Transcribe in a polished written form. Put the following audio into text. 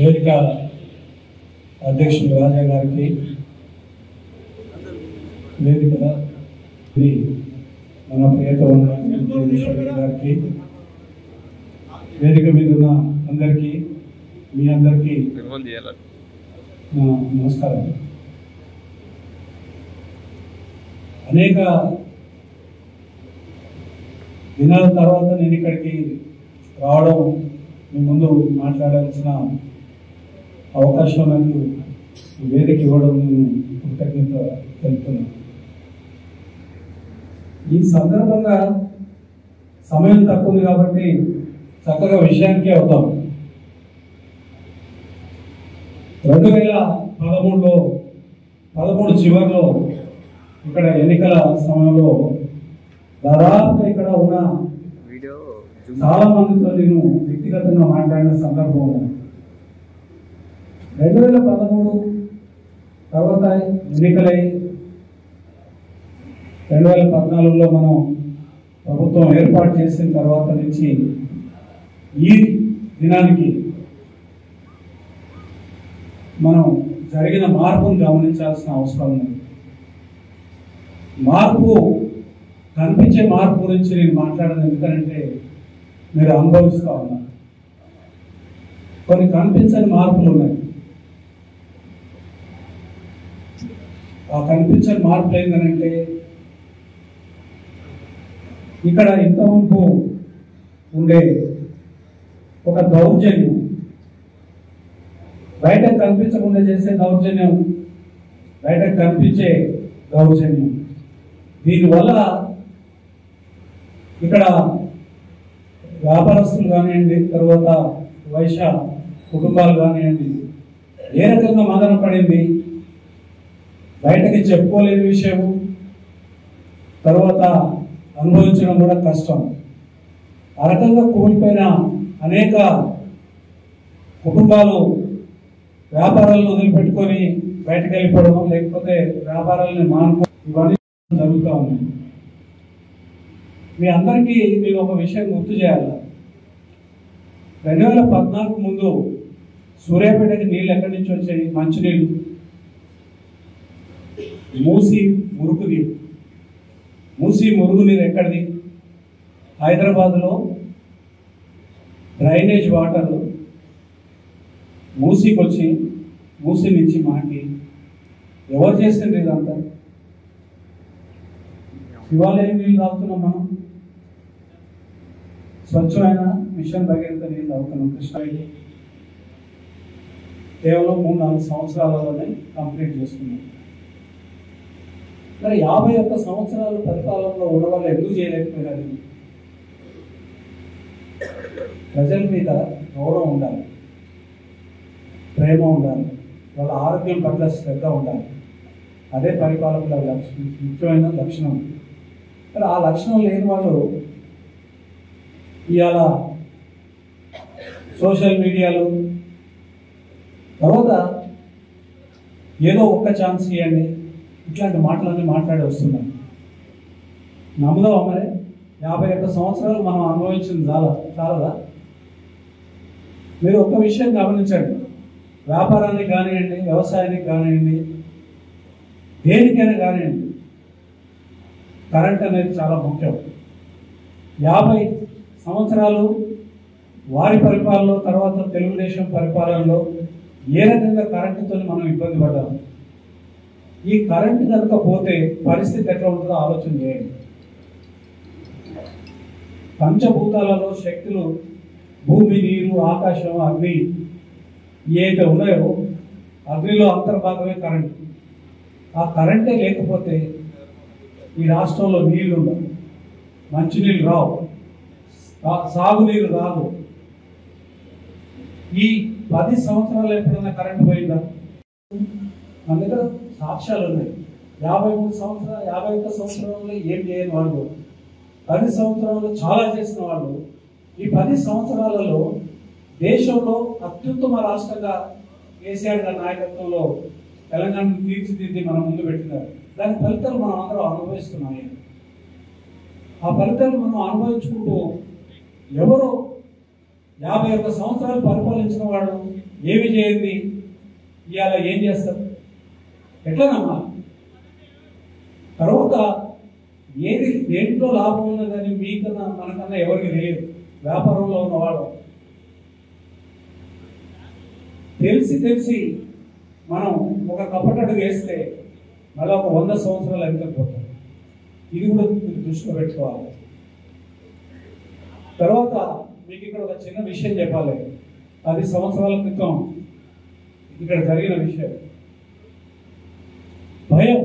వేదిక అధ్యక్షులు రాజా గారికి, వేదిక మన ప్రియతమ గారికి, వేదిక మీద ఉన్న అందరికీ, మీ అందరికీ నమస్కారం. అనేక దినాల తర్వాత నేను ఇక్కడికి రావడం, మీ ముందు మాట్లాడాల్సిన అవకాశం నాకు వేదిక ఇవ్వడం నేను కృతజ్ఞత తెలుపుతున్నాను. ఈ సందర్భంగా సమయం తక్కువ ఉంది కాబట్టి చక్కగా విషయానికే అవుతాం. 2013 చివరిలో ఇక్కడ ఎన్నికల సమయంలో దాదాపుగా ఇక్కడ ఉన్న చాలా మందితో నేను వ్యక్తిగతంగా మాట్లాడిన సందర్భం 2013 తర్వాత ఎన్నికలై 2014లో మనం ప్రభుత్వం ఏర్పాటు చేసిన తర్వాత నుంచి ఈ దినానికి మనం జరిగిన మార్పును గమనించాల్సిన అవసరం ఉంది. మార్పు కనిపించే మార్పు గురించి నేను మాట్లాడను, ఎందుకంటే మీరు అనుభవిస్తూ ఉన్నారు. కొన్ని కనిపించని మార్పులు ఉన్నాయి. ఆ కనిపించని మార్పులు ఏంటంటే, ఇక్కడ ఇంతవరకు ఉండే ఒక దౌర్జన్యం, బయటకు కనిపించకుండా చేసే దౌర్జన్యం, బయటకు కనిపించే దౌర్జన్యం. దీనివల్ల ఇక్కడ వ్యాపారస్తులు కానివ్వండి, తర్వాత వైశ్య కుటుంబాలు కానివ్వండి, ఏ రకంగా మదన పడింది, బయటకి చెప్పుకోలేని విషయము, తర్వాత అనుభవించడం కూడా కష్టం. ఆ రకంగా కోల్పోయిన అనేక కుటుంబాలు వ్యాపారాలను వదిలిపెట్టుకొని బయటకు వెళ్ళిపోవడం, లేకపోతే వ్యాపారాలను మానుకో, ఇవన్నీ జరుగుతూ ఉన్నాయి. మీ అందరికీ నేను ఒక విషయం గుర్తు చేయాలి. 2014 ముందు సూర్యాపేటకి నీళ్ళు ఎక్కడి నుంచి వచ్చాయి? మంచినీళ్ళు, మూసి మురుగునీరు. మూసి మురుగునీరు ఎక్కడిది? హైదరాబాద్లో డ్రైనేజ్ వాటర్ మూసికి వచ్చి, మూసి నుంచి మాకి ఎవరు చేసిండ్రు ఇదంతా? ఇవాళ ఏం నీళ్ళు తాగుతున్నాం మనం? స్వచ్ఛమైన మిషన్ భగీరథ నీళ్ళు తాగుతున్నాం. కృష్ణారెడ్డి కేవలం 3-4 సంవత్సరాలలోనే కంప్లీట్ చేసుకున్నాం. మరి 51 సంవత్సరాలు పరిపాలనలో ఉన్న వాళ్ళు ఎందుకు చేయలేకపోయినారు? ప్రజల మీద గౌరవం ఉండాలి, ప్రేమ ఉండాలి, వాళ్ళ ఆరోగ్యం పట్ల శ్రద్ధ ఉండాలి. అదే పరిపాలకుల ముఖ్యమైన లక్షణం. మరి ఆ లక్షణం లేని వాళ్ళు ఇవాళ సోషల్ మీడియాలో తర్వాత ఏదో ఒక్క ఛాన్స్ ఇవ్వండి, ఇట్లాంటి మాటలన్నీ మాట్లాడి వస్తున్నాం. నమ్ముదాం మరి? 51 సంవత్సరాలు మనం అనుభవించింది చాలదా? మీరు ఒక్క విషయం గమనించండి. వ్యాపారానికి కానివ్వండి, వ్యవసాయానికి కానివ్వండి, దేనికైనా కానివ్వండి, కరెంట్ అనేది చాలా ముఖ్యం. 50 సంవత్సరాలు వారి పరిపాలనలో, తర్వాత తెలుగుదేశం పరిపాలనలో ఏ రకంగా కరెంటుతో మనం ఇబ్బంది పడ్డాము. ఈ కరెంటు కనుక పోతే పరిస్థితి ఎట్లా ఉంటుందో ఆలోచన చేయండి. పంచభూతాలలో శక్తులు భూమి, నీరు, ఆకాశం, అగ్ని ఏదైతే ఉన్నాయో, అగ్నిలో అంతర్భాగమే కరెంటు. ఆ కరెంటే లేకపోతే ఈ రాష్ట్రంలో నీళ్లు ఉండవు, మంచినీళ్ళు రావు, సాగునీరు రాదు. ఈ 10 సంవత్సరాలు ఎప్పుడైనా కరెంటు పోయిందా? మన దగ్గర సాక్ష్యాలు ఉన్నాయి. 51 సంవత్సరాల్లో ఏం చేయని వాళ్ళు, 10 సంవత్సరాల్లో చాలా చేసిన వాళ్ళు, ఈ 10 సంవత్సరాలలో దేశంలో అత్యుత్తమ రాష్ట్రంగా కేసీఆర్ గారి నాయకత్వంలో తెలంగాణను తీర్చిదిద్ది మన ముందు పెట్టినారు. దాని ఫలితాలు మనం అందరం అనుభవిస్తున్నాయి. ఆ ఫలితాలు మనం అనుభవించుకుంటూ ఎవరో 51 సంవత్సరాలు పరిపాలించిన వాడు ఏమి చేయండి ఇవాళ ఏం చేస్తారు, ఎట్లా నమ్మాలి? తర్వాత ఏది దేంట్లో లాభం ఉన్నదని మీకన్నా మనకన్నా ఎవరికి తెలియదు. వ్యాపారంలో ఉన్నవాడు తెలిసి మనం ఒక కపటడు వేస్తే మళ్ళీ ఒక 100 సంవత్సరాలు వెనకపోతాం. ఇది కూడా మీరు దృష్టిలో పెట్టుకోవాలి. తర్వాత మీకు ఇక్కడ ఒక చిన్న విషయం చెప్పాలి. 10 సంవత్సరాల క్రితం ఇక్కడ జరిగిన విషయం. భయం